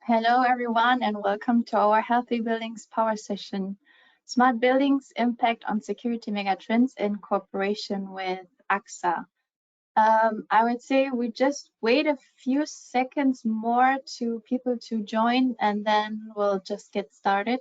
Hello, everyone, and welcome to our Healthy Buildings Power Session. Smart Buildings Impact on Security Megatrends in cooperation with AXA. I would say we just wait a few seconds more to people to join, and then we'll just get started.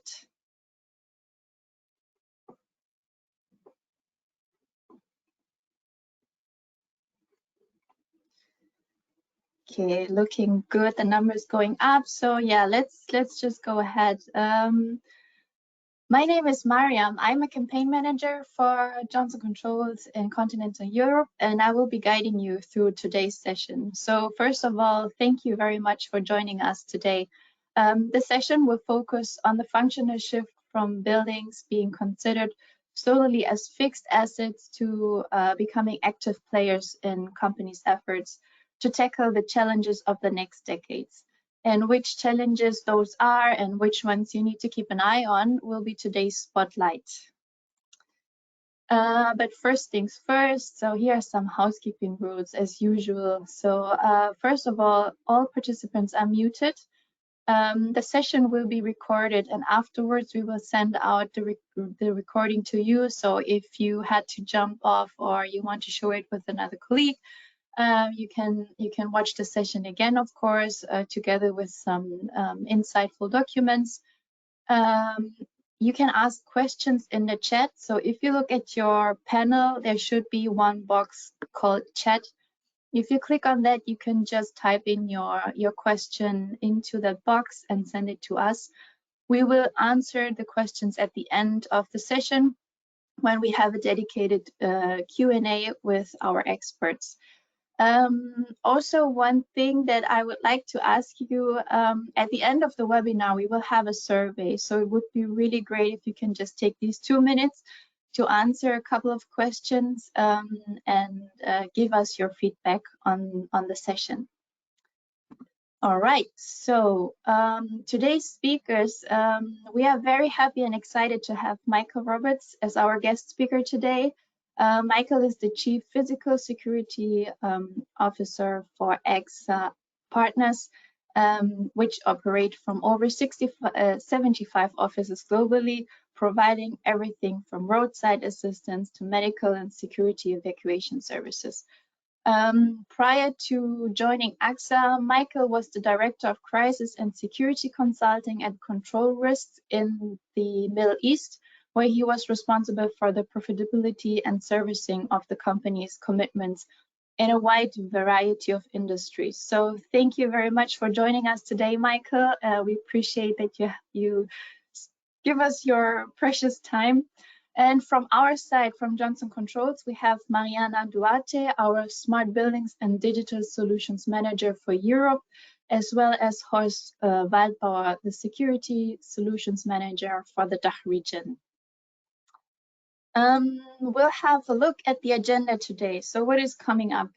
Okay, looking good. The numbers going up. So yeah, let's just go ahead. My name is Mariam. I'm a campaign manager for Johnson Controls in continental Europe, and I will be guiding you through today's session. So first of all, thank you very much for joining us today. The session will focus on the functional shift from buildings being considered solely as fixed assets to becoming active players in companies' efforts to tackle the challenges of the next decades. And which challenges those are and which ones you need to keep an eye on will be today's spotlight. But first things first, so here are some housekeeping rules as usual. So first of all participants are muted. The session will be recorded, and afterwards we will send out the recording to you. So if you had to jump off or you want to show it with another colleague, you can watch the session again, of course, together with some insightful documents. You can ask questions in the chat. So if you look at your panel, there should be one box called chat. If you click on that, you can just type in your question into that box and send it to us. We will answer the questions at the end of the session when we have a dedicated Q&A with our experts. Also, one thing that I would like to ask you, at the end of the webinar, we will have a survey. So it would be really great if you can just take these 2 minutes to answer a couple of questions and give us your feedback on the session. All right, so today's speakers, we are very happy and excited to have Michael Roberts as our guest speaker today. Michael is the Chief Physical Security Officer for AXA Partners, which operate from over 75 offices globally, providing everything from roadside assistance to medical and security evacuation services. Prior to joining AXA, Michael was the Director of Crisis and Security Consulting and Control Risks in the Middle East, where he was responsible for the profitability and servicing of the company's commitments in a wide variety of industries. So thank you very much for joining us today, Michael. We appreciate that you give us your precious time. And from our side, from Johnson Controls, we have Mariana Duarte, our Smart Buildings and Digital Solutions Manager for Europe, as well as Horst Waldbauer, the Solutions Manager for the DACH region. We'll have a look at the agenda today. So what is coming up?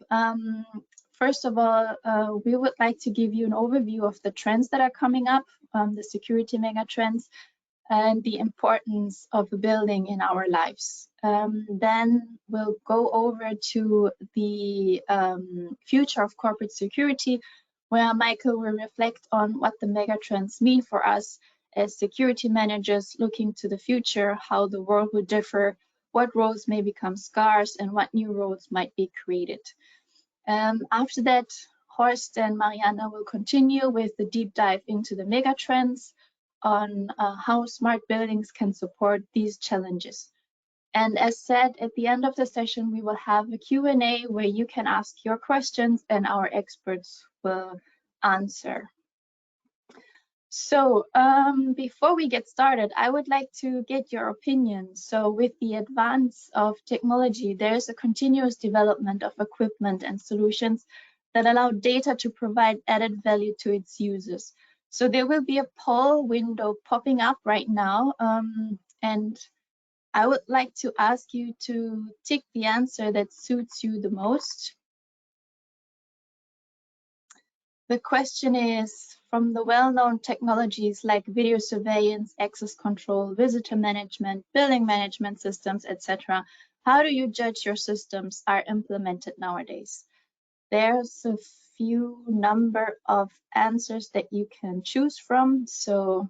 First of all, we would like to give you an overview of the trends that are coming up, the security megatrends, and the importance of a building in our lives. Then we'll go over to the future of corporate security, where Michael will reflect on what the megatrends mean for us as security managers looking to the future, how the world will differ, what roles may become scarce, and what new roles might be created. After that, Horst and Mariana will continue with the deep dive into the megatrends on how smart buildings can support these challenges. And as said, at the end of the session, we will have a Q&A where you can ask your questions and our experts will answer. So before we get started, I would like to get your opinion. So with the advance of technology, there's a continuous development of equipment and solutions that allow data to provide added value to its users. So there will be a poll window popping up right now, and I would like to ask you to tick the answer that suits you the most. The question is, from the well-known technologies like video surveillance, access control, visitor management, building management systems, etc., how do you judge your systems are implemented nowadays? There's a few number of answers that you can choose from. So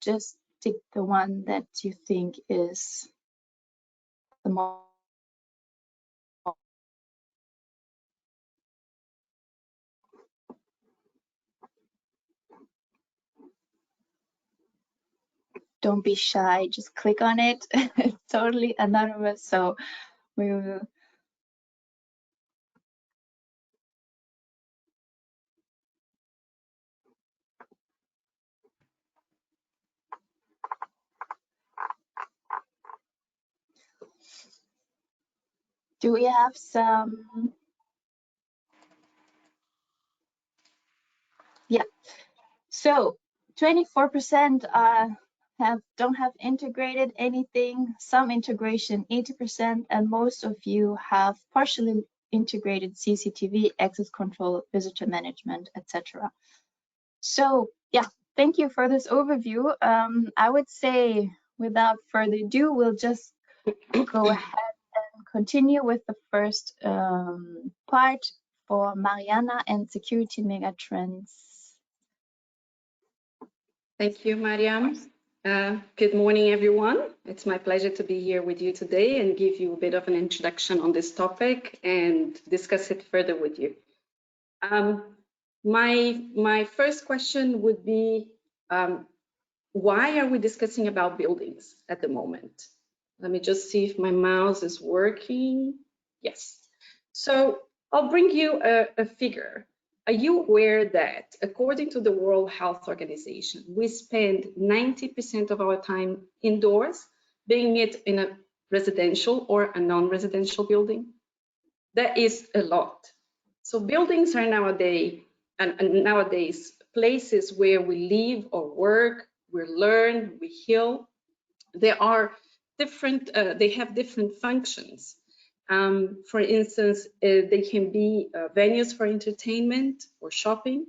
just pick the one that you think is the most. Don't be shy, just click on it. It's totally anonymous, so we will. Do we have some? Yeah. So 24% don't have integrated anything, some integration 80%, and most of you have partially integrated CCTV, access control, visitor management, etc. So yeah, thank you for this overview. I would say without further ado, we'll just go ahead and continue with the first part for Mariana and security megatrends. Thank you, Mariam. Good morning, everyone. It's my pleasure to be here with you today and give you a bit of an introduction on this topic and discuss it further with you. My first question would be, why are we discussing about buildings at the moment? Let me just see if my mouse is working. Yes. So I'll bring you a figure. Are you aware that according to the World Health Organization, we spend 90% of our time indoors, being it in a residential or a non-residential building? That is a lot. So buildings are nowadays places where we live or work, we learn, we heal. There are different, they have different functions. For instance, they can be venues for entertainment or shopping.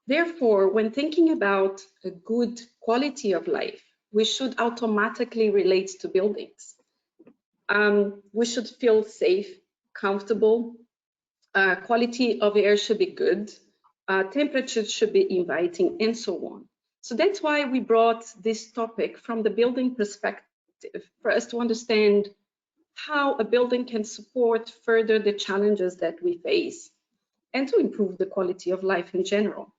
Therefore, when thinking about a good quality of life, we should automatically relate to buildings. We should feel safe, comfortable, quality of air should be good, temperature should be inviting, and so on. So that's why we brought this topic from the building perspective, for us to understand how a building can support further the challenges that we face and to improve the quality of life in general.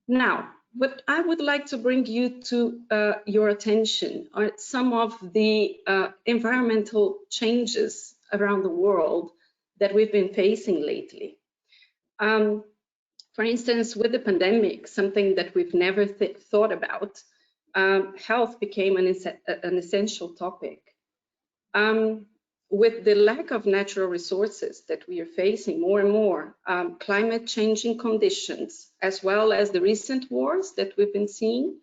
Now, what I would like to bring you to your attention are some of the environmental changes around the world that we've been facing lately. For instance, with the pandemic, something that we've never thought about, health became an essential topic. With the lack of natural resources that we are facing more and more, climate changing conditions, as well as the recent wars that we've been seeing,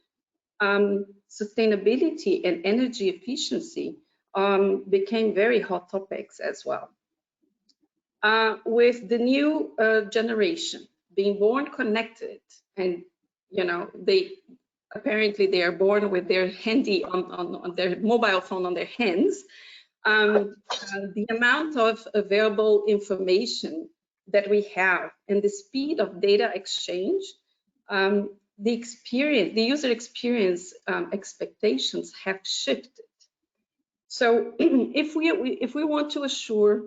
sustainability and energy efficiency became very hot topics as well. With the new generation being born connected, and they are born with their handy on their mobile phone on their hands. The amount of available information that we have and the speed of data exchange, the user experience expectations have shifted. So if we want to assure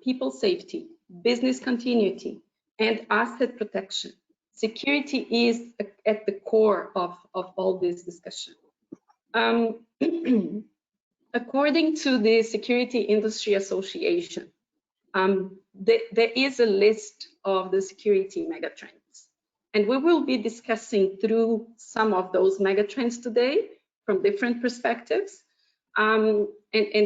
people safety, business continuity, and asset protection, security is at the core of all this discussion. According to the Security Industry Association, there is a list of the security megatrends, and we will be discussing through some of those megatrends today from different perspectives, and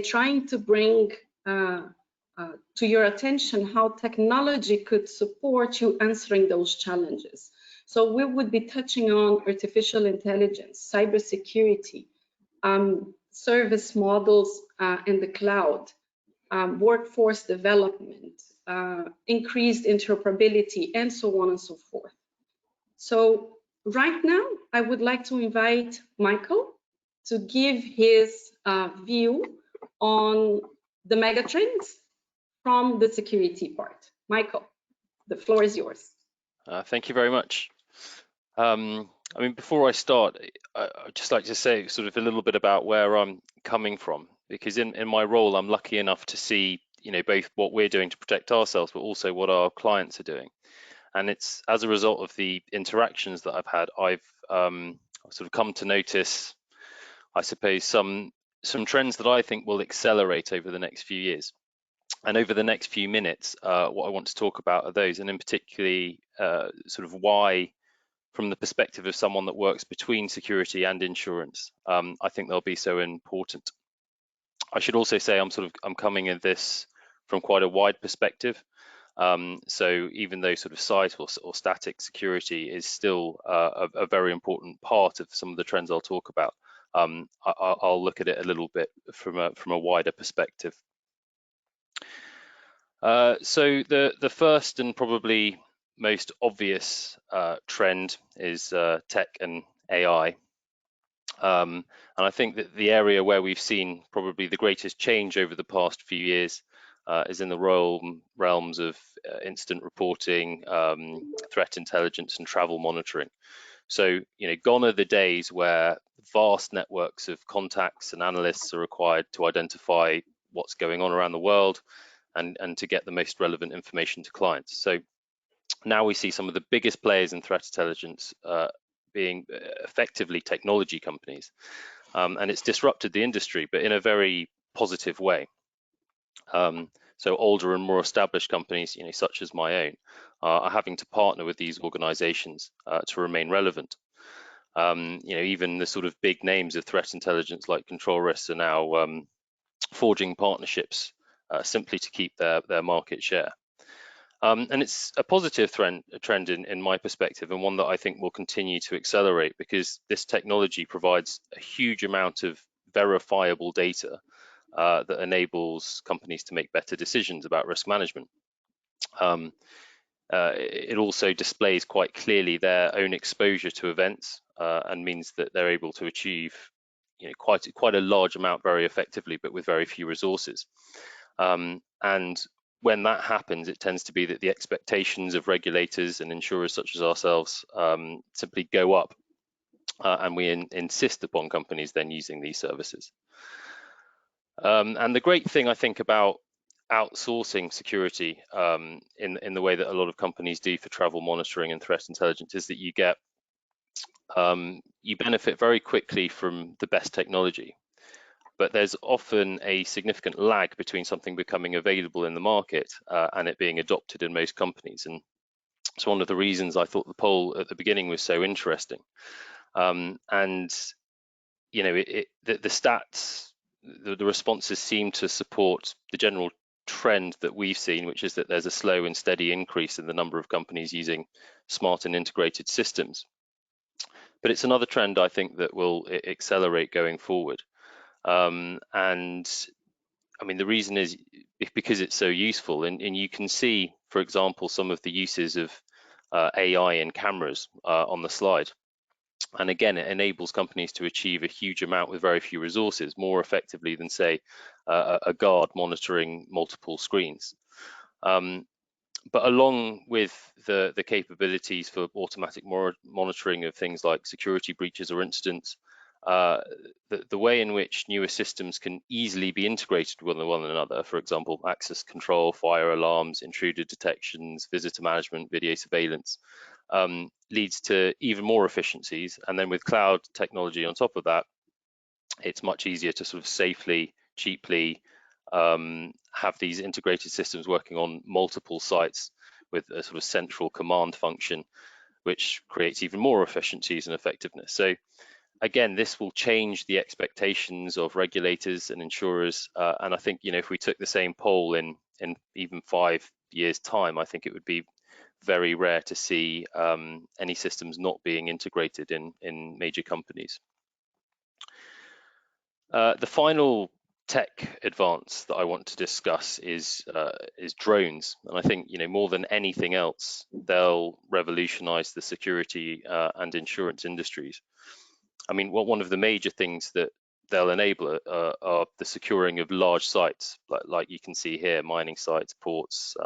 trying to bring to your attention how technology could support you answering those challenges. So we would be touching on artificial intelligence, cybersecurity, service models in the cloud, workforce development, increased interoperability, and so on and so forth. So right now, I would like to invite Michael to give his view on the megatrends from the security part. Michael, the floor is yours. Thank you very much. I mean, before I start, I'd just like to say sort of a little bit about where I'm coming from, because in my role, I'm lucky enough to see, both what we're doing to protect ourselves, but also what our clients are doing. And it's as a result of the interactions that I've had, I've sort of come to notice, I suppose, some trends that I think will accelerate over the next few years. And over the next few minutes, what I want to talk about are those, and in particularly sort of why, from the perspective of someone that works between security and insurance, I think they'll be so important. I should also say I'm coming at this from quite a wide perspective. So even though sort of site or static security is still a very important part of some of the trends I'll talk about, I'll look at it a little bit from a wider perspective. So the first and probably most obvious trend is tech and AI. And I think that the area where we've seen probably the greatest change over the past few years is in the realms of incident reporting, threat intelligence, and travel monitoring. So, gone are the days where vast networks of contacts and analysts are required to identify what's going on around the world and to get the most relevant information to clients. So now we see some of the biggest players in threat intelligence being effectively technology companies, and it's disrupted the industry, but in a very positive way. So older and more established companies, such as my own, are having to partner with these organizations to remain relevant. Even the sort of big names of threat intelligence like Control Risks are now forging partnerships simply to keep their market share. And it's a positive trend in my perspective, and one that I think will continue to accelerate, because this technology provides a huge amount of verifiable data that enables companies to make better decisions about risk management. It also displays quite clearly their own exposure to events and means that they're able to achieve quite a large amount very effectively, but with very few resources. And when that happens, it tends to be that the expectations of regulators and insurers such as ourselves simply go up, and we insist upon companies then using these services. And the great thing I think about outsourcing security in the way that a lot of companies do for travel monitoring and threat intelligence is that you benefit very quickly from the best technology. But there's often a significant lag between something becoming available in the market and it being adopted in most companies. And it's one of the reasons I thought the poll at the beginning was so interesting. And the stats, the responses seem to support the general trend that we've seen, which is that there's a slow and steady increase in the number of companies using smart and integrated systems. But it's another trend I think that will accelerate going forward. And I mean, the reason is because it's so useful, and you can see, for example, some of the uses of AI in cameras on the slide. And again, it enables companies to achieve a huge amount with very few resources, more effectively than, say, a guard monitoring multiple screens. But along with the capabilities for automatic monitoring of things like security breaches or incidents, the way in which newer systems can easily be integrated with one another, for example, access control, fire alarms, intruder detections, visitor management, video surveillance, leads to even more efficiencies. And then with cloud technology on top of that, it's much easier to sort of safely, cheaply have these integrated systems working on multiple sites with a sort of central command function, which creates even more efficiencies and effectiveness. So again, this will change the expectations of regulators and insurers. And I think, if we took the same poll in even 5 years' time, I think it would be very rare to see any systems not being integrated in major companies. The final tech advance that I want to discuss is drones, and I think more than anything else, they'll revolutionize the security and insurance industries. I mean, one of the major things that they'll enable are the securing of large sites, like you can see here, mining sites, ports,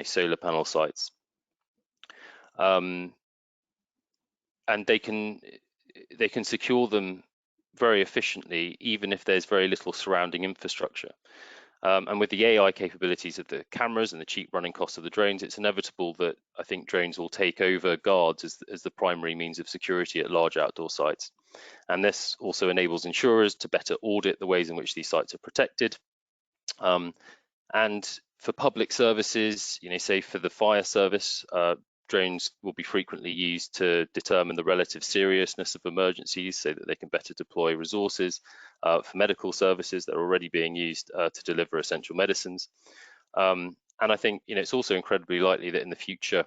solar panel sites, and they can secure them very efficiently, even if there's very little surrounding infrastructure. And with the AI capabilities of the cameras and the cheap running costs of the drones, it's inevitable that I think drones will take over guards as the primary means of security at large outdoor sites. And this also enables insurers to better audit the ways in which these sites are protected. And for public services, say for the fire service, drones will be frequently used to determine the relative seriousness of emergencies so that they can better deploy resources. For medical services, they're already being used to deliver essential medicines. And I think it's also incredibly likely that in the future,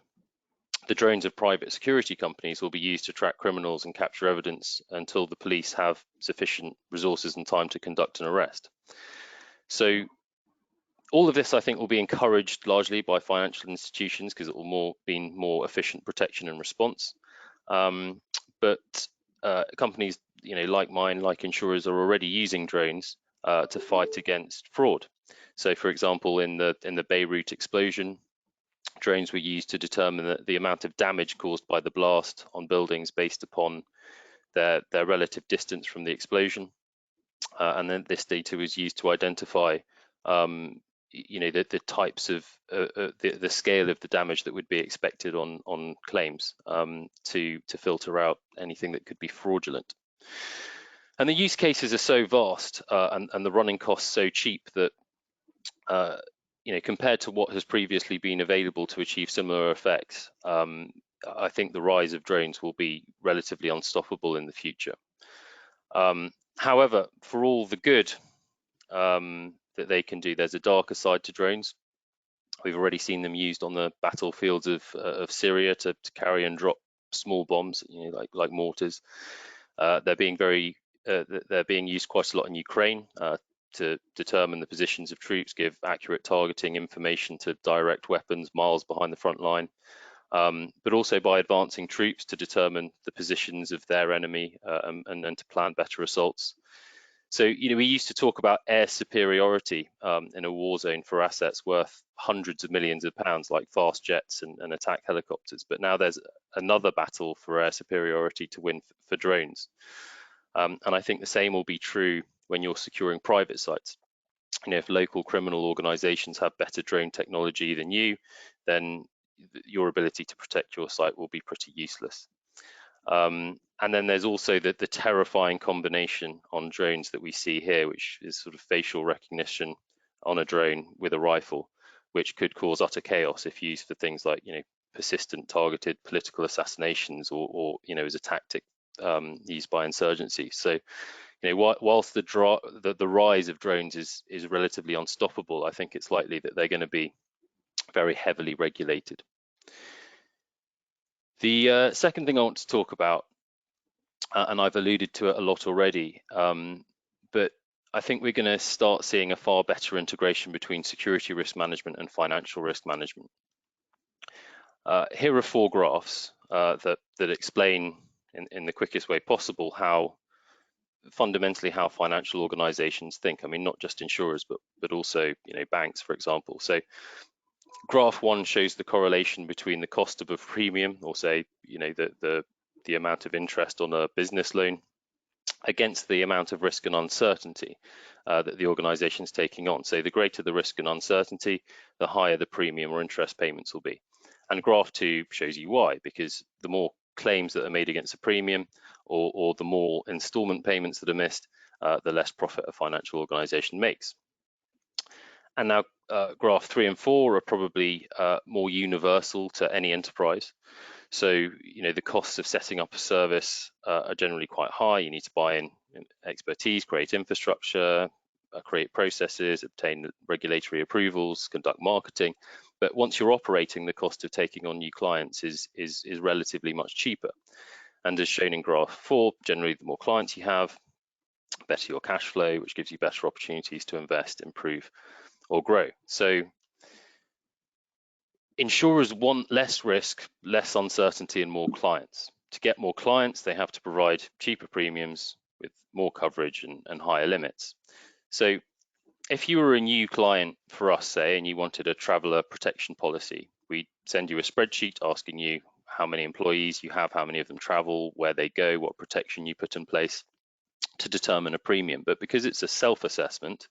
the drones of private security companies will be used to track criminals and capture evidence until the police have sufficient resources and time to conduct an arrest. So all of this, I think, will be encouraged largely by financial institutions because it will mean more efficient protection and response. But companies, like mine, like insurers, are already using drones to fight against fraud. So, for example, in the Beirut explosion, drones were used to determine the amount of damage caused by the blast on buildings based upon their relative distance from the explosion, and then this data was used to identify the types of the scale of the damage that would be expected on claims, to filter out anything that could be fraudulent. And the use cases are so vast and the running costs so cheap that compared to what has previously been available to achieve similar effects, I think the rise of drones will be relatively unstoppable in the future. However, for all the good that they can do, there's a darker side to drones. We've already seen them used on the battlefields of Syria to carry and drop small bombs, like mortars. They're being used quite a lot in Ukraine to determine the positions of troops, give accurate targeting information to direct weapons miles behind the front line, but also by advancing troops to determine the positions of their enemy and to plan better assaults. So, we used to talk about air superiority in a war zone for assets worth hundreds of millions of pounds, like fast jets and attack helicopters. But now there's another battle for air superiority to win for drones. And I think the same will be true when you're securing private sites. If local criminal organizations have better drone technology than you, then your ability to protect your site will be pretty useless. And then there's also the terrifying combination on drones that we see here, which is sort of facial recognition on a drone with a rifle, which could cause utter chaos if used for things like persistent targeted political assassinations or as a tactic used by insurgency. So whilst the rise of drones is relatively unstoppable, I think it's likely that they're going to be very heavily regulated. The second thing I want to talk about, and I've alluded to it a lot already, but I think we're going to start seeing a far better integration between security risk management and financial risk management. Here are 4 graphs that explain in the quickest way possible fundamentally how financial organizations think. I mean, not just insurers, but also banks, for example. So graph 1 shows the correlation between the cost of a premium, or say the amount of interest on a business loan, against the amount of risk and uncertainty that the organization is taking on. So the greater the risk and uncertainty, the higher the premium or interest payments will be. And graph 2 shows you why, because the more claims that are made against a premium, or the more installment payments that are missed, the less profit a financial organization makes. And now graph 3 and 4 are probably more universal to any enterprise. So, the costs of setting up a service are generally quite high. You need to buy in expertise, create infrastructure, create processes, obtain regulatory approvals, conduct marketing. But once you're operating, the cost of taking on new clients is relatively much cheaper. And as shown in graph 4, generally the more clients you have, better your cash flow, which gives you better opportunities to invest, improve, or grow. So insurers want less risk, less uncertainty, and more clients. To get more clients, they have to provide cheaper premiums, with more coverage and higher limits. So if you were a new client for us, say, and you wanted a traveller protection policy, we'd send you a spreadsheet asking you how many employees you have, how many of them travel, where they go, what protection you put in place to determine a premium. But because it's a self-assessment,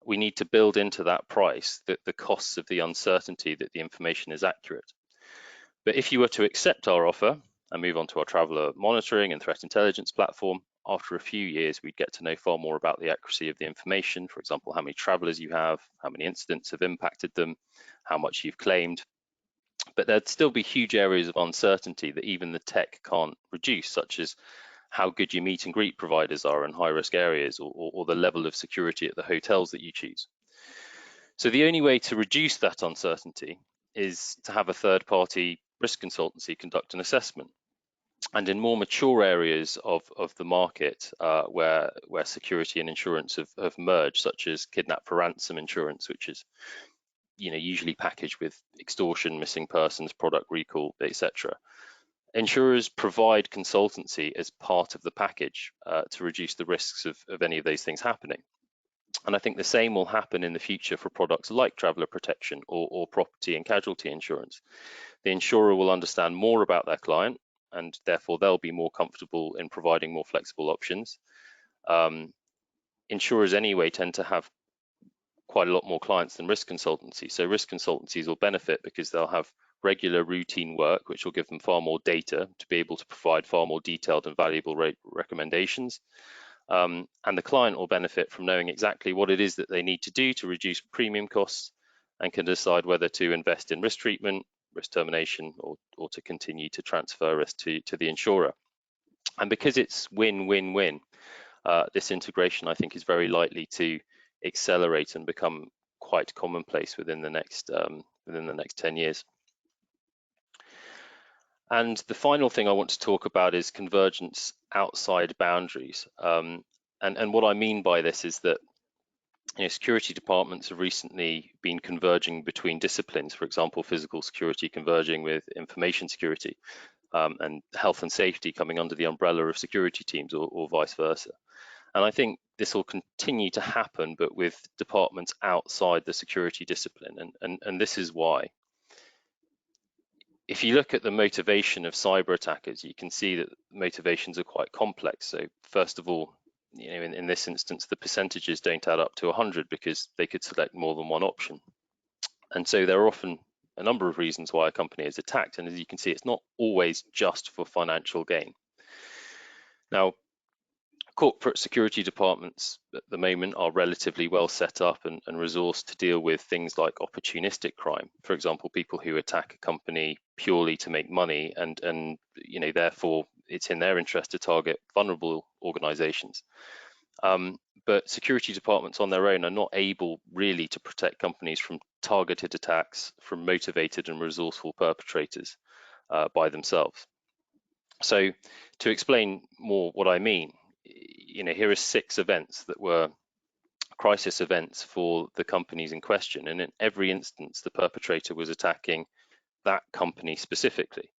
we need to build into that price the costs of the uncertainty that the information is accurate. But if you were to accept our offer and move on to our traveller monitoring and threat intelligence platform, after a few years, we'd get to know far more about the accuracy of the information. For example, how many travellers you have, how many incidents have impacted them, how much you've claimed. But there'd still be huge areas of uncertainty that even the tech can't reduce, such as how good your meet and greet providers are in high risk areas, or the level of security at the hotels that you choose. So the only way to reduce that uncertainty is to have a third party risk consultancy conduct an assessment. And in more mature areas of the market where security and insurance have merged, such as kidnap for ransom insurance, which is usually packaged with extortion, missing persons, product recall, etc. Insurers provide consultancy as part of the package to reduce the risks of any of those things happening. And I think the same will happen in the future for products like traveller protection or property and casualty insurance. The insurer will understand more about their client, and therefore they'll be more comfortable in providing more flexible options. Insurers anyway tend to have quite a lot more clients than risk consultancies. So risk consultancies will benefit because they'll have regular routine work, which will give them far more data to be able to provide far more detailed and valuable recommendations. And the client will benefit from knowing exactly what it is that they need to do to reduce premium costs, and can decide whether to invest in risk treatment, risk termination, or to continue to transfer risk to the insurer. And because it's win-win-win, this integration, I think, is very likely to accelerate and become quite commonplace within the next 10 years. And the final thing I want to talk about is convergence outside boundaries. And what I mean by this is that security departments have recently been converging between disciplines, for example, physical security converging with information security, and health and safety coming under the umbrella of security teams, or vice versa. And I think this will continue to happen, but with departments outside the security discipline. And this is why. If you look at the motivation of cyber attackers, you can see that motivations are quite complex. So first of all, in this instance, the percentages don't add up to 100 because they could select more than one option. And so there are often a number of reasons why a company is attacked. And as you can see, it's not always just for financial gain. Now, corporate security departments at the moment are relatively well set up and resourced to deal with things like opportunistic crime. For example, people who attack a company purely to make money, and therefore it's in their interest to target vulnerable organizations. But security departments on their own are not able really to protect companies from targeted attacks from motivated and resourceful perpetrators by themselves. So to explain more what I mean, here are 6 events that were crisis events for the companies in question, and in every instance the perpetrator was attacking that company specifically.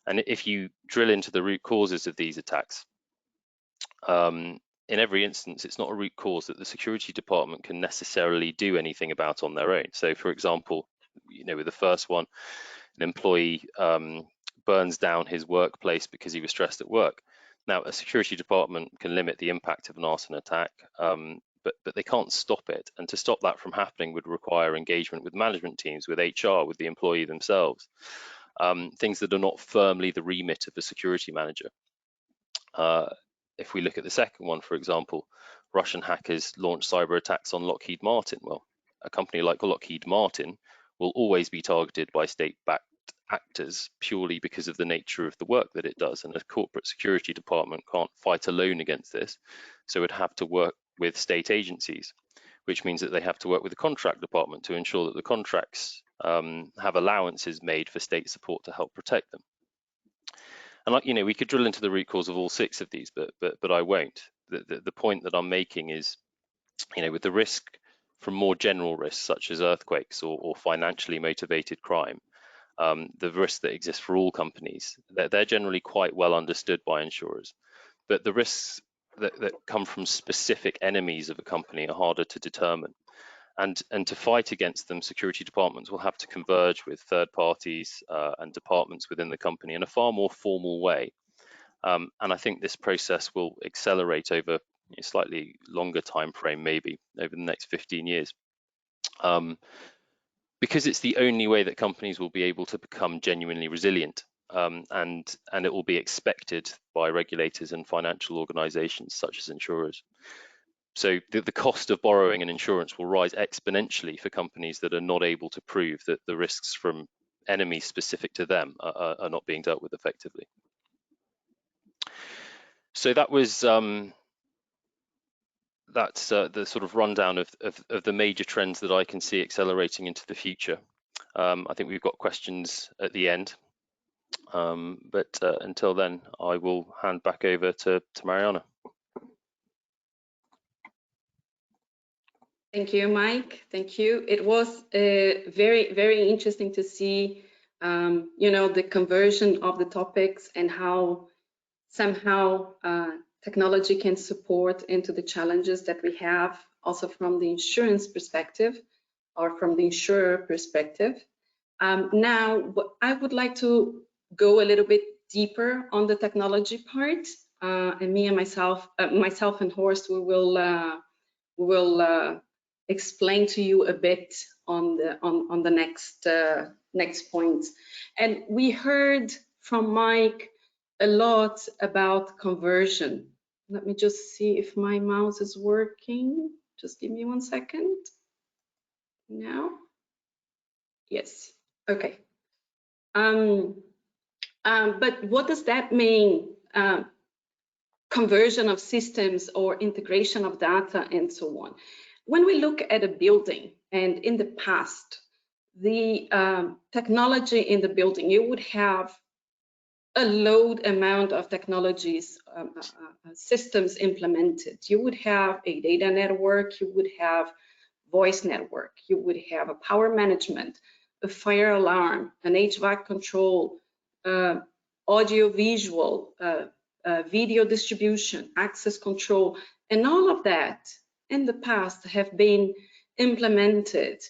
And if you drill into the root causes of these attacks, in every instance it's not a root cause that the security department can necessarily do anything about on their own. So for example, with the first one, an employee burns down his workplace because he was stressed at work. Now, a security department can limit the impact of an arson attack, but they can't stop it. And to stop that from happening would require engagement with management teams, with HR, with the employee themselves, things that are not firmly the remit of a security manager. If we look at the second one, for example, Russian hackers launched cyber attacks on Lockheed Martin. Well, a company like Lockheed Martin will always be targeted by state-backed actors purely because of the nature of the work that it does, and a corporate security department can't fight alone against this, so it would have to work with state agencies, which means that they have to work with the contract department to ensure that the contracts have allowances made for state support to help protect them. And we could drill into the root cause of all 6 of these, but I won't. The point that I'm making is, with the risk from more general risks such as earthquakes or financially motivated crime, the risks that exist for all companies, they're generally quite well understood by insurers. But the risks that come from specific enemies of a company are harder to determine. And to fight against them, security departments will have to converge with third parties and departments within the company in a far more formal way. And I think this process will accelerate over a slightly longer time frame, maybe over the next 15 years. Because it's the only way that companies will be able to become genuinely resilient, and it will be expected by regulators and financial organizations such as insurers. So the cost of borrowing an insurance will rise exponentially for companies that are not able to prove that the risks from enemies specific to them are not being dealt with effectively. So that was that's the sort of rundown of the major trends that I can see accelerating into the future. I think we've got questions at the end, but until then, I will hand back over to Mariana. Thank you, Mike. Thank you. It was very, very interesting to see, the conversion of the topics and how somehow technology can support into the challenges that we have, also from the insurance perspective or from the insurer perspective. Now, I would like to go a little bit deeper on the technology part, and me and myself and Horst, we will explain to you a bit on the next points. And we heard from Mike a lot about conversion. Let me just see if my mouse is working. Just give me 1 second. Now, yes, okay. But what does that mean? Conversion of systems or integration of data and so on. When we look at a building, and in the past, the technology in the building, you would have a load amount of technologies, systems implemented. You would have a data network, you would have voice network, you would have a power management, a fire alarm, an HVAC control, audio visual, video distribution, access control, and all of that in the past have been implemented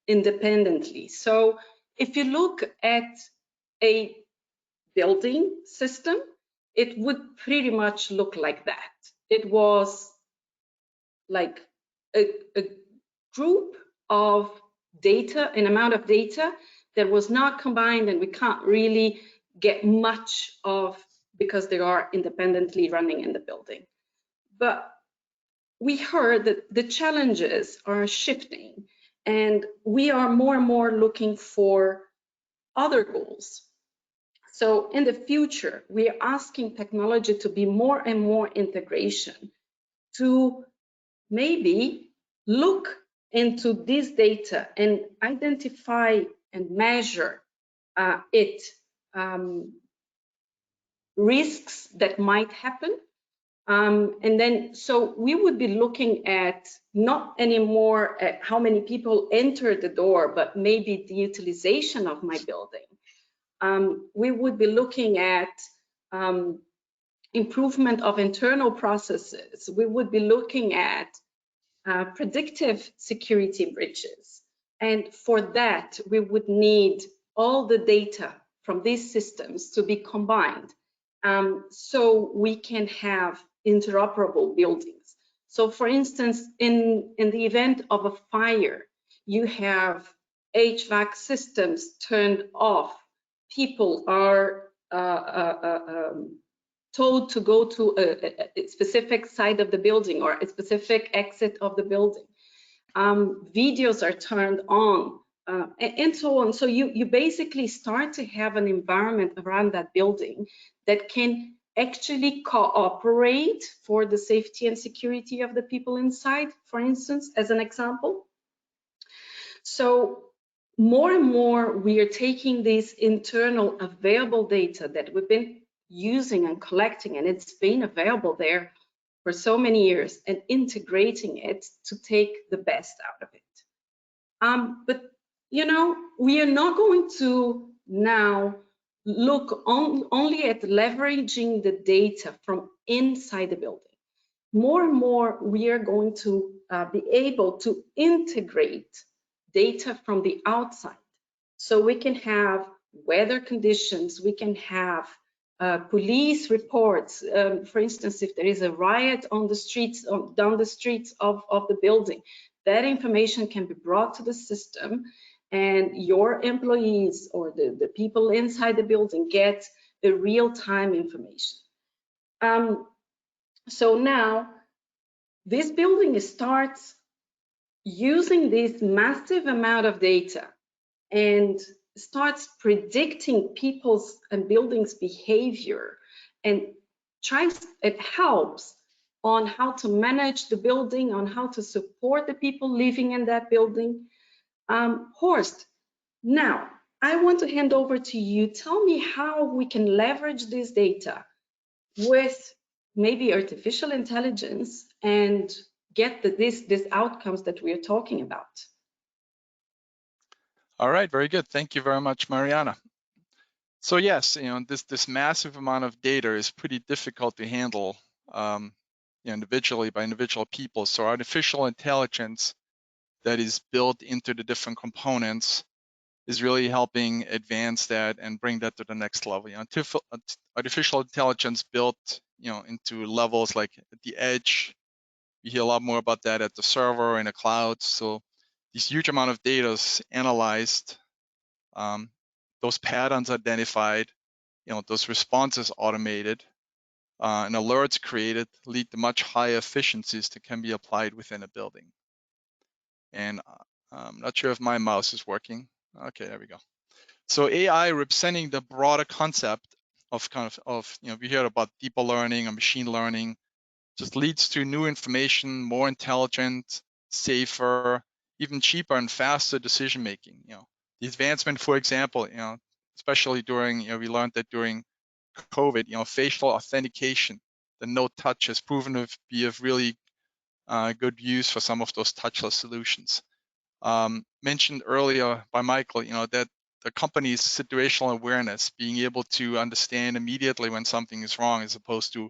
independently. So if you look at a building system, it would pretty much look like that. It was like a group of data, an amount of data that was not combined, and we can't really get much of because they are independently running in the building. But we heard that the challenges are shifting, and we are more and more looking for other goals. So in the future, we are asking technology to be more and more integration, to maybe look into this data and identify and measure risks that might happen. And then, so we would be looking at not anymore at how many people enter the door, but maybe the utilization of my building. We would be looking at improvement of internal processes. We would be looking at predictive security breaches. And for that, we would need all the data from these systems to be combined, so we can have interoperable buildings. So for instance, in the event of a fire, you have HVAC systems turned off. People are told to go to a specific side of the building or a specific exit of the building. Videos are turned on, and so on. So you basically start to have an environment around that building that can actually cooperate for the safety and security of the people inside, for instance, as an example. So more and more, we are taking this internal available data that we've been using and collecting, and it's been available there for so many years, and integrating it to take the best out of it. But we are not going to now look only at leveraging the data from inside the building. more and more we are going to be able to integrate data from the outside. So we can have weather conditions, we can have police reports. For instance, if there is a riot on the streets, down the streets of the building, that information can be brought to the system, and your employees or the people inside the building get the real-time information. So now this building starts using this massive amount of data and starts predicting people's and buildings' behavior, and it helps on how to manage the building, on how to support the people living in that building. Horst, now I want to hand over to you. Tell me how we can leverage this data with maybe artificial intelligence and get these outcomes that we are talking about. All right, very good. Thank you very much, Mariana. So yes, this massive amount of data is pretty difficult to handle individually by individual people. So artificial intelligence that is built into the different components is really helping advance that and bring that to the next level. Artificial intelligence built into levels like at the edge. You hear a lot more about that at the server and the cloud. So this huge amount of data is analyzed, those patterns identified, those responses automated, and alerts created lead to much higher efficiencies that can be applied within a building. And I'm not sure if my mouse is working. Okay, there we go. So AI representing the broader concept of we hear about deeper learning or machine learning, just leads to new information, more intelligent, safer, even cheaper and faster decision making. The advancement, for example, especially during, we learned that during COVID, facial authentication, the no touch has proven to be of really good use for some of those touchless solutions. Mentioned earlier by Michael, that the company's situational awareness, being able to understand immediately when something is wrong as opposed to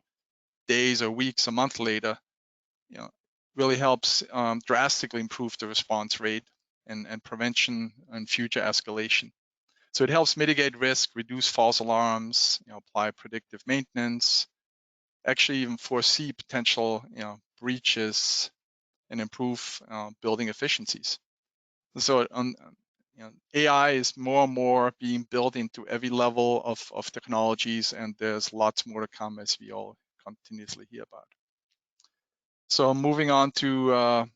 days or weeks, a month later, really helps drastically improve the response rate and prevention and future escalation. So it helps mitigate risk, reduce false alarms, apply predictive maintenance, actually even foresee potential breaches and improve building efficiencies. So AI is more and more being built into every level of technologies, and there's lots more to come as we all continuously hear about. So moving on to,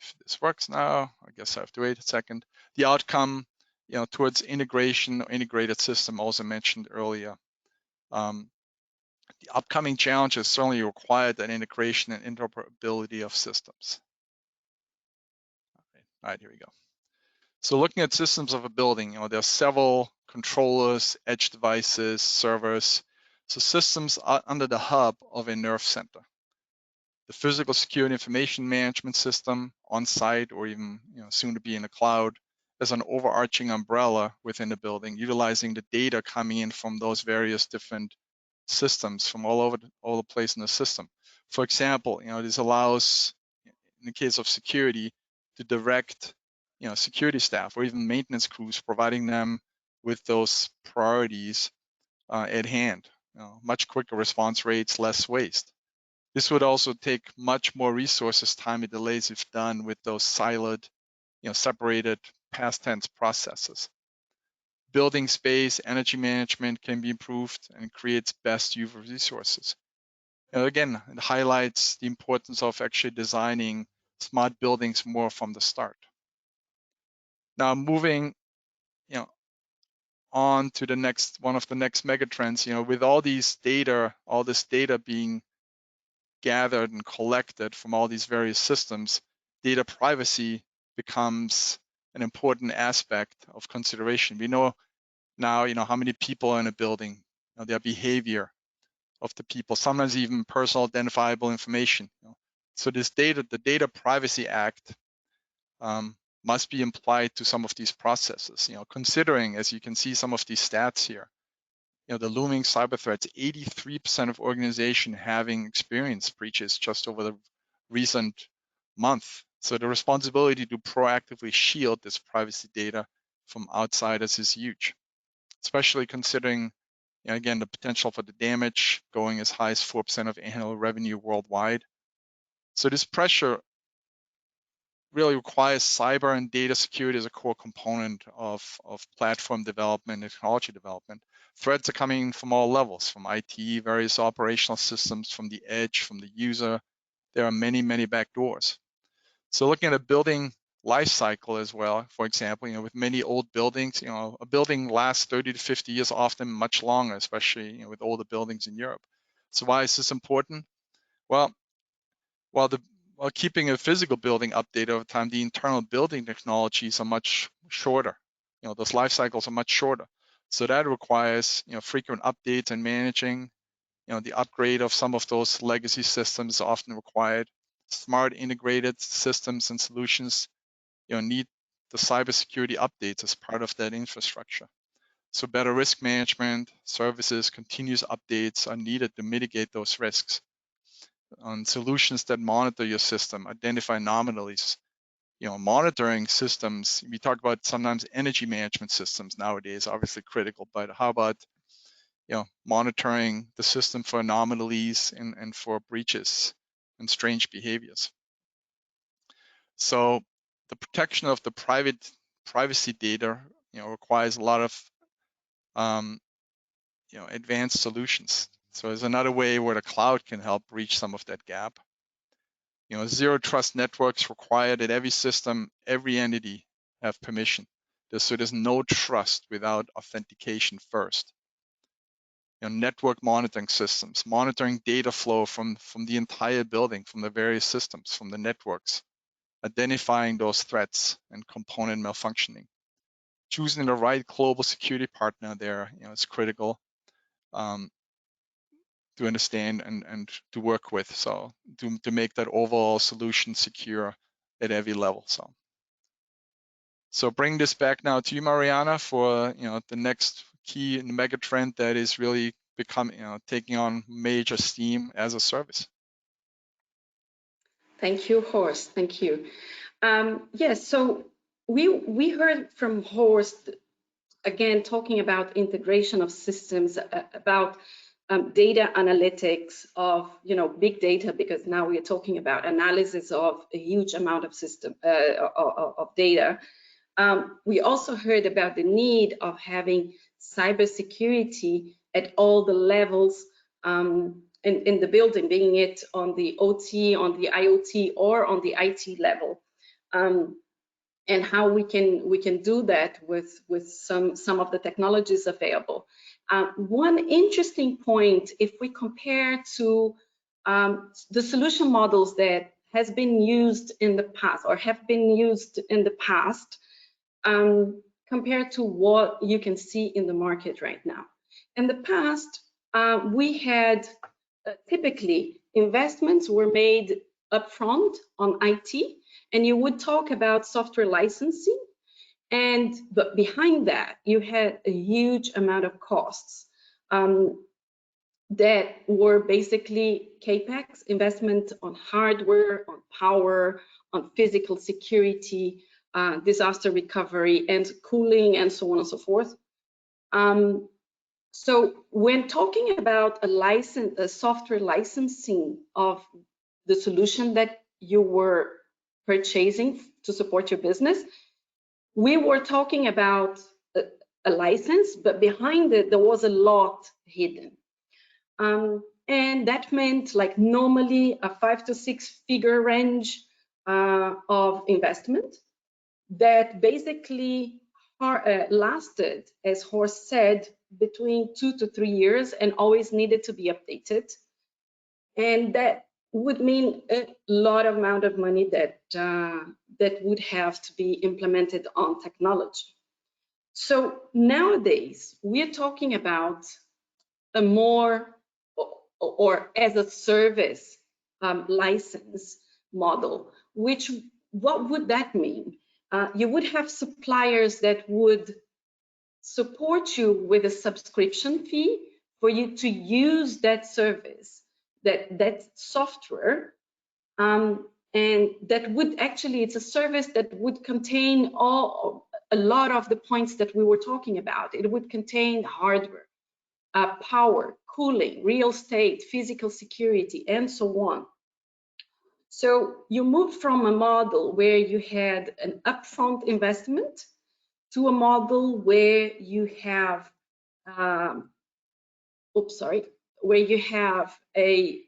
if this works now, I guess I have to wait a second. The outcome, towards integration or integrated system, also mentioned earlier. The upcoming challenges certainly require that integration and interoperability of systems. All right, here we go. So looking at systems of a building, there are several controllers, edge devices, servers. So systems are under the hub of a nerve center. The physical security information management system on site, or even soon to be in the cloud, as an overarching umbrella within the building, utilizing the data coming in from those various different systems from all over the place in the system. For example, this allows, in the case of security, to direct security staff or even maintenance crews, providing them with those priorities at hand. Much quicker response rates, less waste. This would also take much more resources, time, and delays if done with those siloed, separated past tense processes. Building space, energy management can be improved and creates best use of resources. Again, it highlights the importance of actually designing smart buildings more from the start. Now moving, on to the next, one of the next megatrends, with all this data being gathered and collected from all these various systems, data privacy becomes an important aspect of consideration. We know now, how many people are in a building, their behavior of the people, sometimes even personal identifiable information. So this data, the Data Privacy Act, must be applied to some of these processes. Considering, as you can see, some of these stats here, the looming cyber threats, 83% of organizations having experienced breaches just over the recent month. So the responsibility to proactively shield this privacy data from outsiders is huge, especially considering, again, the potential for the damage going as high as 4% of annual revenue worldwide. So this pressure really requires cyber and data security as a core component of platform development and technology development. Threats are coming from all levels, from IT, various operational systems, from the edge, from the user. There are many, many backdoors. So looking at a building life cycle as well, for example, with many old buildings, a building lasts 30 to 50 years, often much longer, especially with older buildings in Europe. So why is this important? Well, while keeping a physical building updated over time, the internal building technologies are much shorter. Those life cycles are much shorter. So that requires, frequent updates and managing. The upgrade of some of those legacy systems is often required. Smart integrated systems and solutions, need the cybersecurity updates as part of that infrastructure. So better risk management, services, continuous updates are needed to mitigate those risks. On solutions that monitor your system, identify anomalies. Monitoring systems, we talk about sometimes energy management systems nowadays, obviously critical, but how about monitoring the system for anomalies and for breaches and strange behaviors. So the protection of the privacy data, requires a lot of advanced solutions. So there's another way where the cloud can help bridge some of that gap. Zero trust networks require that every system, every entity have permission. So there's no trust without authentication first. Network monitoring systems, monitoring data flow from the entire building, from the various systems, from the networks, identifying those threats and component malfunctioning. Choosing the right global security partner there, is critical to understand and to work with. So to make that overall solution secure at every level. So bring this back now to you, Mariana, for the next key mega trend that is really becoming, taking on major steam as a service. Thank you, Horst. Thank you. Yes, so we heard from Horst again talking about integration of systems, about data analytics of big data, because now we are talking about analysis of a huge amount of system of data. We also heard about the need of having cybersecurity at all the levels in the building, being it on the OT, on the IoT, or on the IT level, and how we can do that with some of the technologies available. One interesting point, if we compare to the solution models that has been used in the past or have been used in the past, compared to what you can see in the market right now. In the past, we had typically investments were made upfront on IT, and you would talk about software licensing, but behind that you had a huge amount of costs that were basically CapEx, investment on hardware, on power, on physical security, disaster recovery, and cooling, and so on and so forth. So when talking about a software licensing of the solution that you were purchasing to support your business, we were talking about a license, but behind it there was a lot hidden. And that meant like normally a 5 to 6 figure range of investment that basically lasted, as Horst said, between 2 to 3 years and always needed to be updated. And that would mean a lot of amount of money that would have to be implemented on technology. So nowadays we're talking about a more or as a service license model, which what would that mean? You would have suppliers that would support you with a subscription fee for you to use that service, that software, and that would actually, it's a service that would contain a lot of the points that we were talking about. It would contain hardware, power, cooling, real estate, physical security, and so on. So you moved from a model where you had an upfront investment to a model where you have, where you have a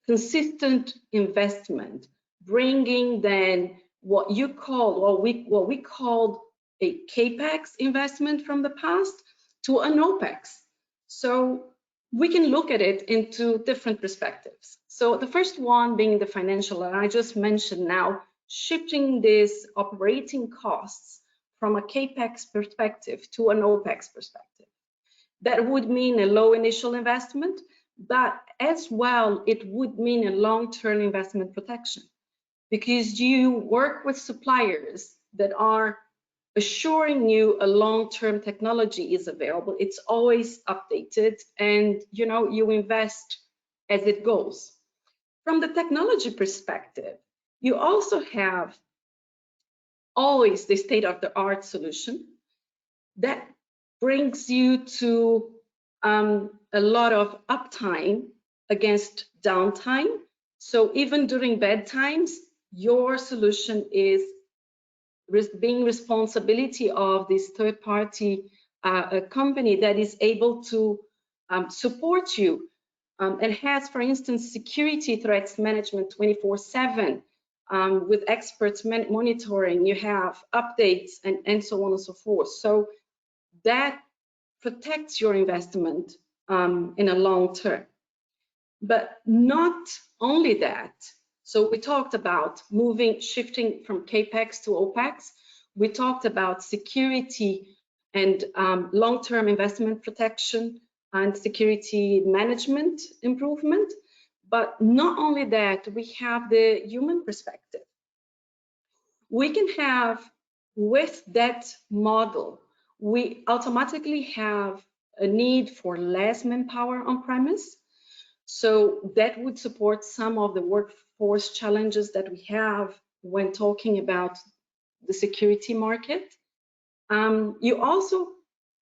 consistent investment, bringing then what you call, what we called a CAPEX investment from the past to an OPEX. So we can look at it into different perspectives. So the first one being the financial, and I just mentioned now, shifting these operating costs from a CAPEX perspective to an OPEX perspective. That would mean a low initial investment, but as well, it would mean a long-term investment protection, because you work with suppliers that are assuring you a long-term technology is available. It's always updated, and you invest as it goes. From the technology perspective, you also have always the state-of-the-art solution that brings you to a lot of uptime against downtime. So even during bad times, your solution is being responsibility of this third-party company that is able to support you and has, for instance, security threats management 24/7 with experts monitoring. You have updates and so on and so forth. So that protects your investment in a long term. But not only that, so we talked about shifting from CAPEX to OPEX. We talked about security and long-term investment protection and security management improvement. But not only that, we have the human perspective. We can have, with that model, we automatically have a need for less manpower on premise. So that would support some of the workforce challenges that we have when talking about the security market. You also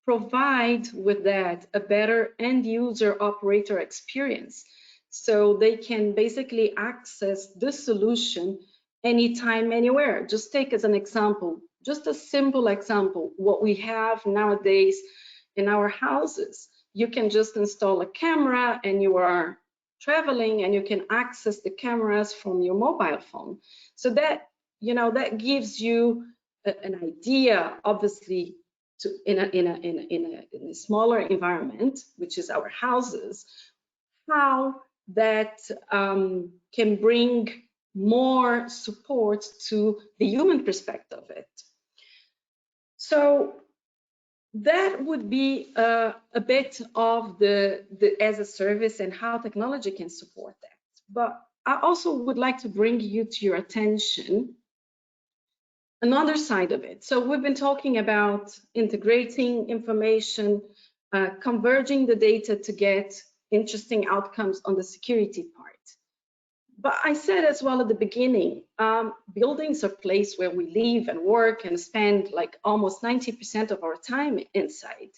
provide with that a better end user operator experience. So they can basically access the solution anytime, anywhere. Just take as an example, just a simple example, what we have nowadays in our houses. You can just install a camera and you are traveling and you can access the cameras from your mobile phone. So that, that gives you an idea, obviously, in a smaller environment, which is our houses, how that can bring more support to the human perspective of it. So that would be a bit of the as a service and how technology can support that. But I also would like to bring you to your attention another side of it. So we've been talking about integrating information, converging the data to get interesting outcomes on the security part. But I said as well at the beginning, buildings are a place where we live and work and spend like almost 90% of our time inside.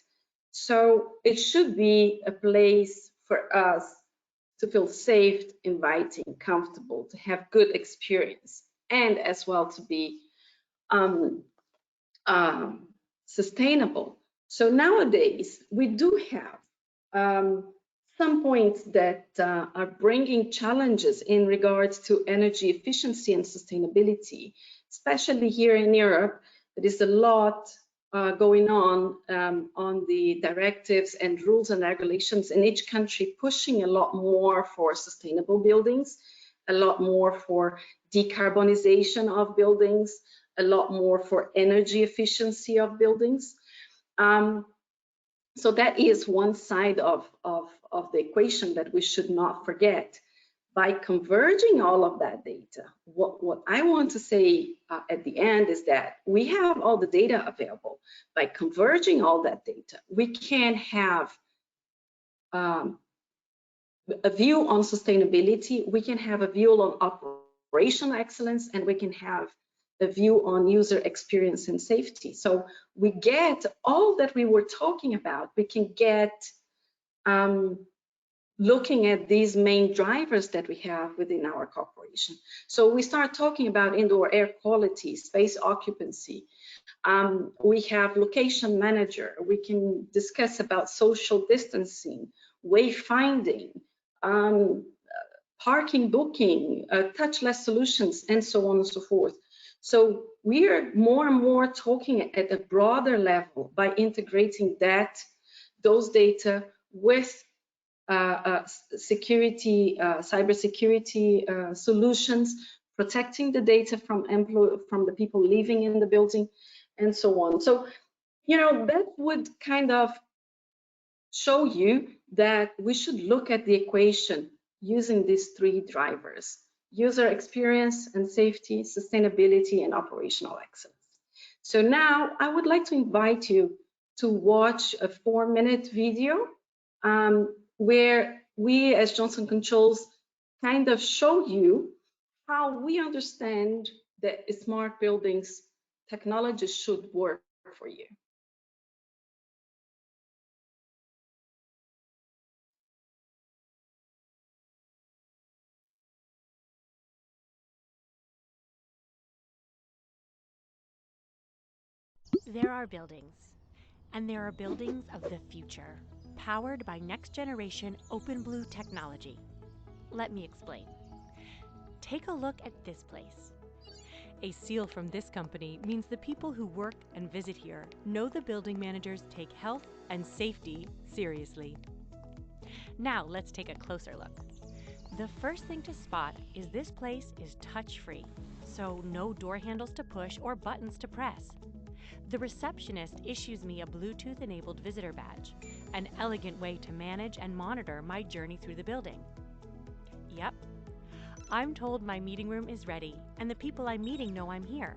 So it should be a place for us to feel safe, inviting, comfortable, to have good experience, and as well to be sustainable. So nowadays, we do have some points that are bringing challenges in regards to energy efficiency and sustainability, especially here in Europe. There is a lot going on the directives and rules and regulations in each country, pushing a lot more for sustainable buildings, a lot more for decarbonization of buildings, a lot more for energy efficiency of buildings. So that is one side of the equation that we should not forget. By converging all of that data, what I want to say at the end is that we have all the data available. By converging all that data, we can have a view on sustainability, we can have a view on operational excellence, and we can have a view on user experience and safety. So we get all that we were talking about. We can get looking at these main drivers that we have within our corporation. So we start talking about indoor air quality, space occupancy. We have location manager. We can discuss about social distancing, wayfinding, parking booking, touchless solutions, and so on and so forth. So we are more and more talking at a broader level by integrating those data with security, cybersecurity solutions, protecting the data from the people living in the building, and so on. So, you know, that would kind of show you that we should look at the equation using these three drivers: user experience and safety, sustainability, and operational excellence. So now I would like to invite you to watch a 4-minute video where we as Johnson Controls kind of show you how we understand that smart buildings technology should work for you. There are buildings, and there are buildings of the future, powered by next-generation OpenBlue technology. Let me explain. Take a look at this place. A seal from this company means the people who work and visit here know the building managers take health and safety seriously. Now let's take a closer look. The first thing to spot is this place is touch-free, so no door handles to push or buttons to press. The receptionist issues me a Bluetooth-enabled visitor badge, an elegant way to manage and monitor my journey through the building. Yep, I'm told my meeting room is ready, and the people I'm meeting know I'm here.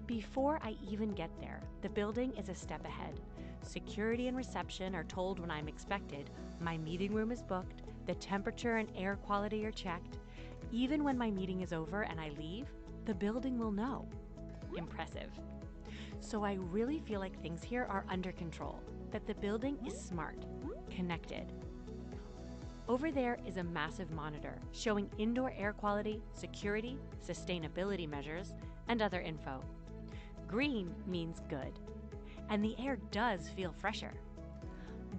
Before I even get there, the building is a step ahead. Security and reception are told when I'm expected, my meeting room is booked, the temperature and air quality are checked. Even when my meeting is over and I leave, the building will know. Impressive. So I really feel like things here are under control, that the building is smart, connected. Over there is a massive monitor showing indoor air quality, security, sustainability measures, and other info. Green means good, and the air does feel fresher.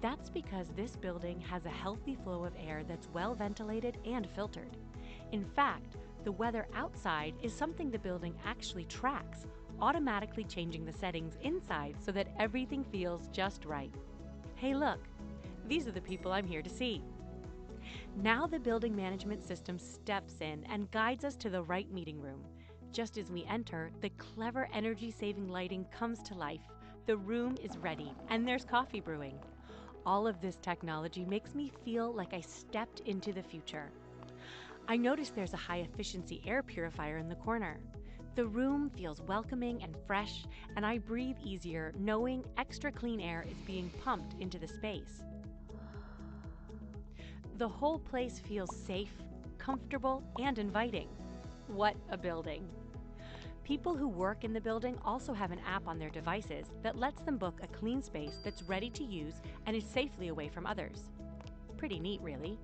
That's because this building has a healthy flow of air that's well ventilated and filtered. In fact, the weather outside is something the building actually tracks, automatically changing the settings inside so that everything feels just right. Hey look, these are the people I'm here to see. Now the building management system steps in and guides us to the right meeting room. Just as we enter, the clever energy-saving lighting comes to life. The room is ready, and there's coffee brewing. All of this technology makes me feel like I stepped into the future. I notice there's a high-efficiency air purifier in the corner. The room feels welcoming and fresh, and I breathe easier knowing extra clean air is being pumped into the space. The whole place feels safe, comfortable, and inviting. What a building! People who work in the building also have an app on their devices that lets them book a clean space that's ready to use and is safely away from others. Pretty neat, really.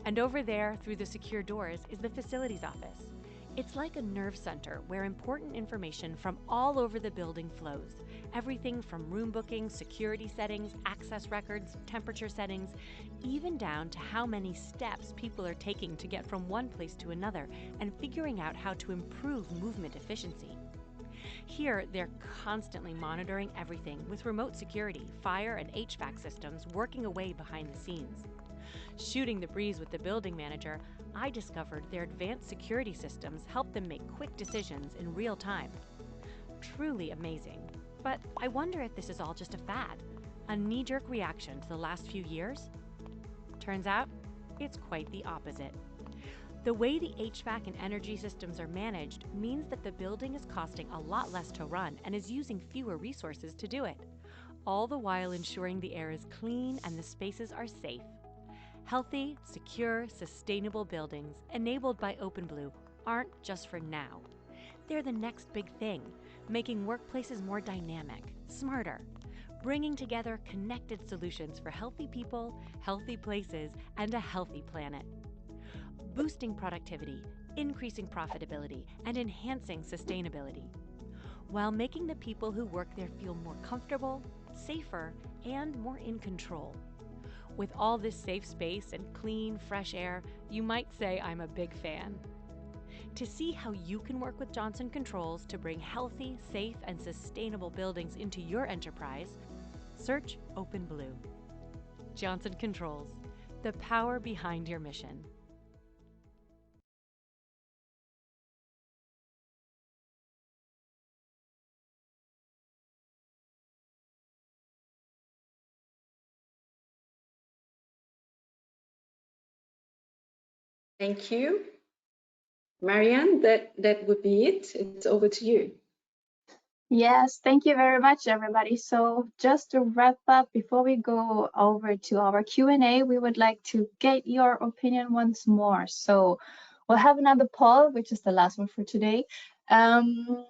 And over there, through the secure doors, is the facilities office. It's like a nerve center where important information from all over the building flows. Everything from room bookings, security settings, access records, temperature settings, even down to how many steps people are taking to get from one place to another and figuring out how to improve movement efficiency. Here, they're constantly monitoring everything with remote security, fire, and HVAC systems working away behind the scenes. Shooting the breeze with the building manager, I discovered their advanced security systems help them make quick decisions in real time. Truly amazing. But I wonder if this is all just a fad, a knee-jerk reaction to the last few years? Turns out, it's quite the opposite. The way the HVAC and energy systems are managed means that the building is costing a lot less to run and is using fewer resources to do it, all the while ensuring the air is clean and the spaces are safe. Healthy, secure, sustainable buildings enabled by OpenBlue aren't just for now. They're the next big thing, making workplaces more dynamic, smarter, bringing together connected solutions for healthy people, healthy places, and a healthy planet. Boosting productivity, increasing profitability, and enhancing sustainability, while making the people who work there feel more comfortable, safer, and more in control. With all this safe space and clean, fresh air, you might say I'm a big fan. To see how you can work with Johnson Controls to bring healthy, safe, and sustainable buildings into your enterprise, search OpenBlue. Johnson Controls, the power behind your mission. Thank you. Marianne, that would be it. It's over to you. Yes, thank you very much, everybody. So just to wrap up, before we go over to our Q&A, we would like to get your opinion once more. So we'll have another poll, which is the last one for today. The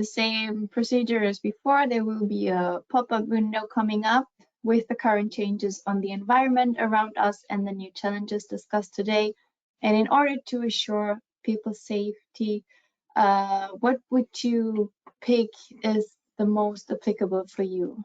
same procedure as before, there will be a pop-up window coming up with the current changes on the environment around us and the new challenges discussed today. And in order to assure people's safety, what would you pick is the most applicable for you?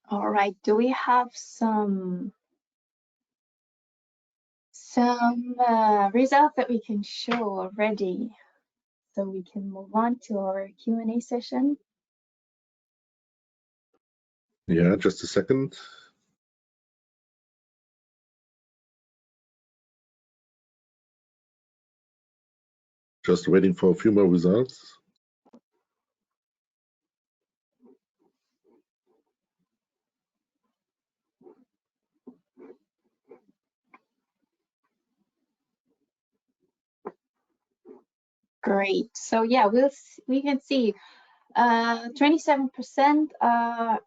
All right, do we have some results that we can show already so we can move on to our Q&A session? Yeah, just a second. Just waiting for a few more results. Great. So yeah, we can see 27%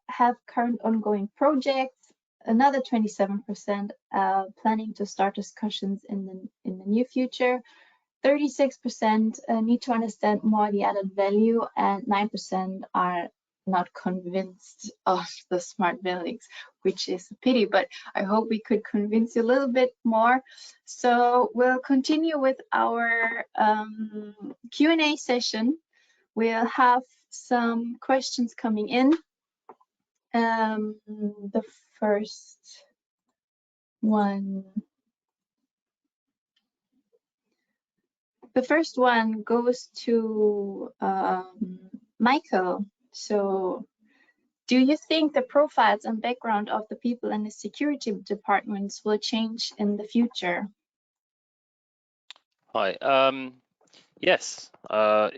have current ongoing projects. Another 27% planning to start discussions in the near future. 36% need to understand more the added value, and 9% are not convinced of the smart buildings, which is a pity, but I hope we could convince you a little bit more. So we'll continue with our Q&A session. We'll have some questions coming in. The first one goes to Michael. So do you think the profiles and background of the people in the security departments will change in the future? Hi. Yes, I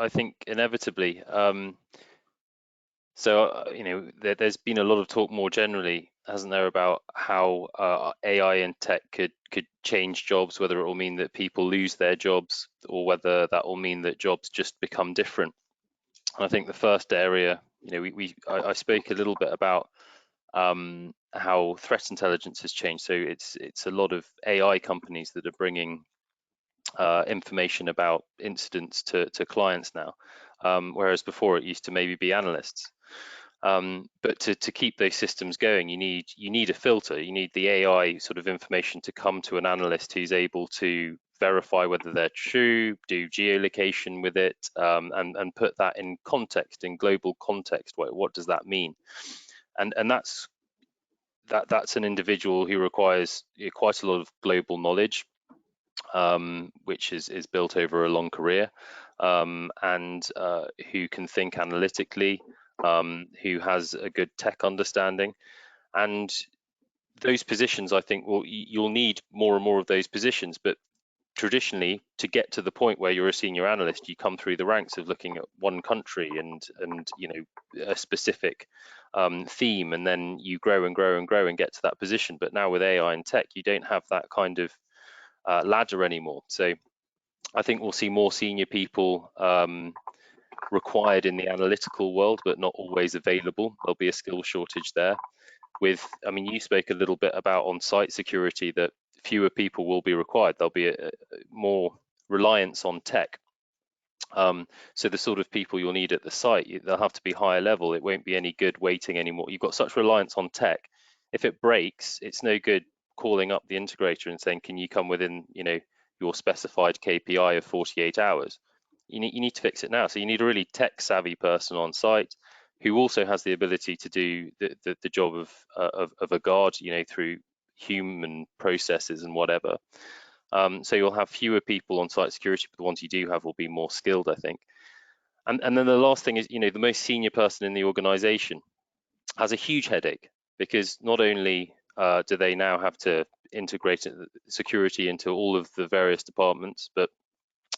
think inevitably. There's been a lot of talk more generally, hasn't there, about how AI and tech could change jobs, whether it will mean that people lose their jobs or whether that will mean that jobs just become different. And I think the first area, I spoke a little bit about how threat intelligence has changed. So it's a lot of AI companies that are bringing information about incidents to clients now, whereas before it used to maybe be analysts. But to keep those systems going, you need a filter. You need the AI sort of information to come to an analyst who's able to verify whether they're true, do geolocation with it, and put that in context, in global context. What does that mean? And that's an individual who requires quite a lot of global knowledge, which is built over a long career, and who can think analytically, who has a good tech understanding. And those positions, I think, you'll need more and more of those positions. But traditionally, to get to the point where you're a senior analyst, you come through the ranks of looking at one country and you know, a specific theme, and then you grow and grow and grow and get to that position. But now with AI and tech, you don't have that kind of ladder anymore. So I think we'll see more senior people required in the analytical world, but not always available. There'll be a skill shortage there. I mean, you spoke a little bit about on-site security, that fewer people will be required. There'll be more reliance on tech. So the sort of people you'll need at the site, they'll have to be higher level. It won't be any good waiting anymore. You've got such reliance on tech. If it breaks, it's no good calling up the integrator and saying, can you come within, you know, your specified KPI of 48 hours? You need to fix it now. So you need a really tech savvy person on site who also has the ability to do the job of a guard, you know, through human processes and whatever. So you'll have fewer people on site security, but the ones you do have will be more skilled, I think. And then the last thing is, you know, the most senior person in the organization has a huge headache, because not only do they now have to integrate security into all of the various departments, but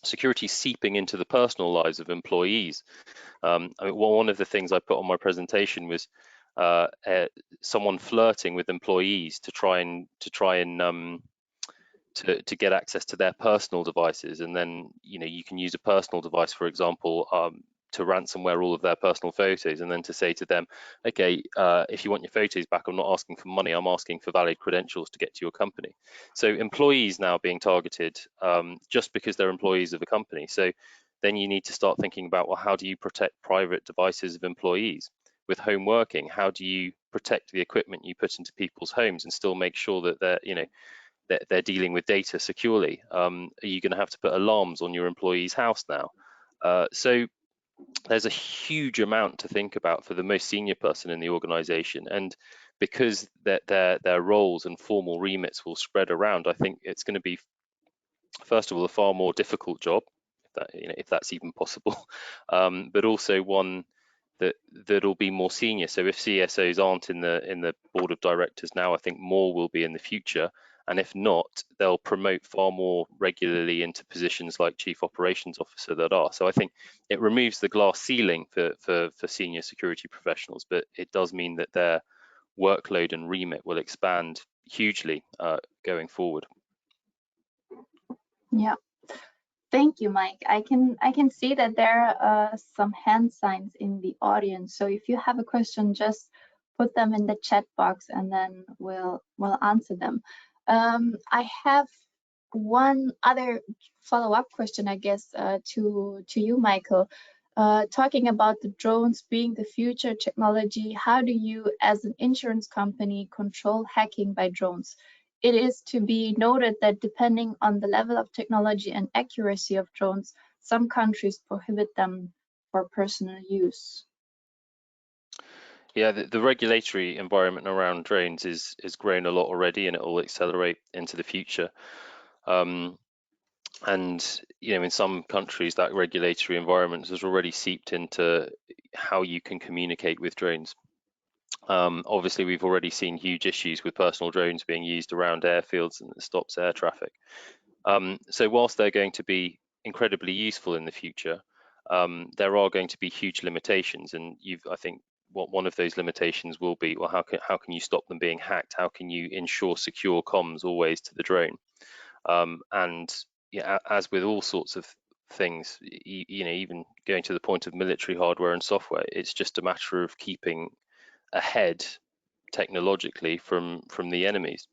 security seeping into the personal lives of employees. I mean, one of the things I put on my presentation was someone flirting with employees to try and to get access to their personal devices, and then, you know, you can use a personal device, for example, to ransomware all of their personal photos, and then to say to them, okay, if you want your photos back, I'm not asking for money, I'm asking for valid credentials to get to your company. So employees now being targeted just because they're employees of a company. So then you need to start thinking about, well, how do you protect private devices of employees? With home working, how do you protect the equipment you put into people's homes and still make sure that they're, you know, they're dealing with data securely? Are you going to have to put alarms on your employee's house now? So there's a huge amount to think about for the most senior person in the organization, and because their roles and formal remits will spread around, I think it's going to be, first of all, a far more difficult job, if that's even possible, but also one that'll be more senior. So if CSOs aren't in the board of directors now, I think more will be in the future. And if not, they'll promote far more regularly into positions like chief operations officer that are. So I think it removes the glass ceiling for senior security professionals, but it does mean that their workload and remit will expand hugely going forward. Yeah. Thank you, Mike. I can see that there are some hand signs in the audience. So if you have a question, just put them in the chat box and then we'll answer them. I have one other follow-up question, I guess, to you, Michael. Talking about the drones being the future technology, how do you, as an insurance company, control hacking by drones? It is to be noted that depending on the level of technology and accuracy of drones, some countries prohibit them for personal use. Yeah, the regulatory environment around drones is grown a lot already, and it will accelerate into the future. And you know, in some countries, that regulatory environment has already seeped into how you can communicate with drones. Obviously, we've already seen huge issues with personal drones being used around airfields, and it stops air traffic. So whilst they're going to be incredibly useful in the future, there are going to be huge limitations, and I think one of those limitations will be, well, how can you stop them being hacked? How can you ensure secure comms always to the drone? And yeah, as with all sorts of things, you know, even going to the point of military hardware and software, it's just a matter of keeping ahead technologically from the enemies.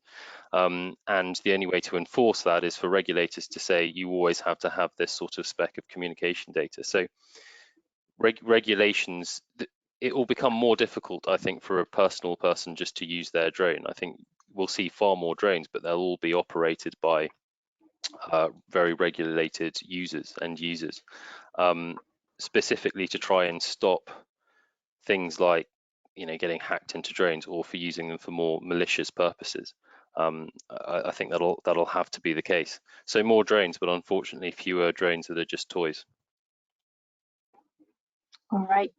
And the only way to enforce that is for regulators to say you always have to have this sort of spec of communication data. So regulations, it will become more difficult, I think, for a personal person just to use their drone. I think we'll see far more drones, but they'll all be operated by very regulated end users, specifically to try and stop things like, you know, getting hacked into drones, or for using them for more malicious purposes. I think that'll have to be the case. So more drones, but unfortunately fewer drones that are just toys. All right,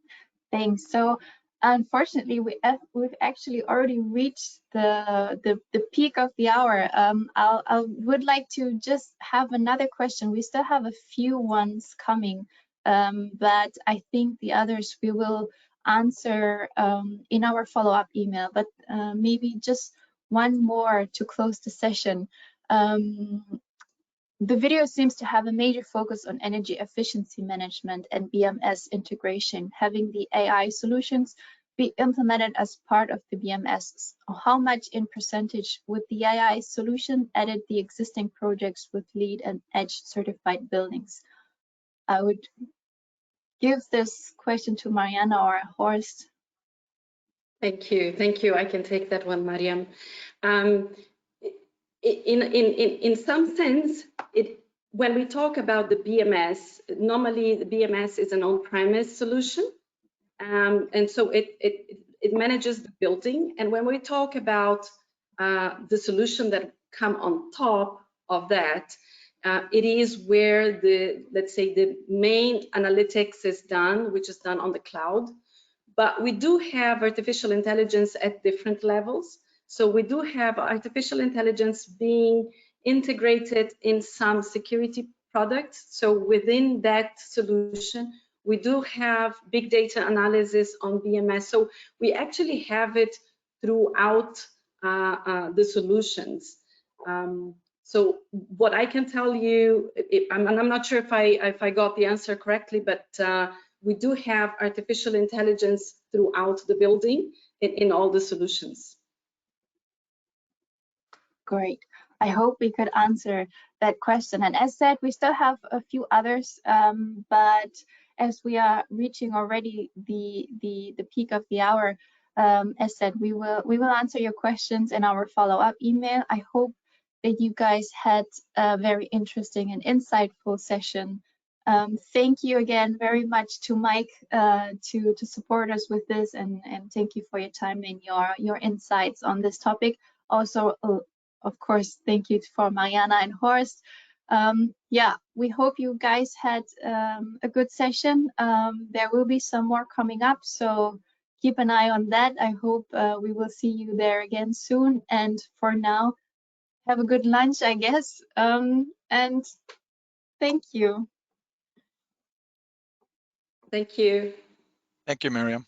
thanks. So Unfortunately, we've actually already reached the peak of the hour. I would like to just have another question. We still have a few ones coming, but I think the others we will answer in our follow-up email. But maybe just one more to close the session. The video seems to have a major focus on energy efficiency management and BMS integration, having the AI solutions be implemented as part of the BMS. How much in percentage would the AI solution added the existing projects with LEED and EDGE certified buildings? I would give this question to Mariana or Horst. Thank you. I can take that one, Mariam. In some sense, when we talk about the BMS, normally the BMS is an on-premise solution, and so it manages the building. And when we talk about the solution that come on top of that, it is where let's say the main analytics is done, which is done on the cloud. But we do have artificial intelligence at different levels. So we do have artificial intelligence being integrated in some security products. So within that solution, we do have big data analysis on BMS. So we actually have it throughout the solutions. So what I can tell you, I'm not sure if I got the answer correctly, but we do have artificial intelligence throughout the building in all the solutions. Great. I hope we could answer that question. And as said, we still have a few others, but as we are reaching already the peak of the hour, as said, we will answer your questions in our follow-up email. I hope that you guys had a very interesting and insightful session. Thank you again very much to Mike to support us with this, and thank you for your time and your insights on this topic. Also, of course, thank you for Mariana and Horst. Yeah, we hope you guys had a good session. There will be some more coming up, so keep an eye on that. I hope we will see you there again soon. And for now, have a good lunch, I guess. And thank you. Thank you. Thank you, Miriam.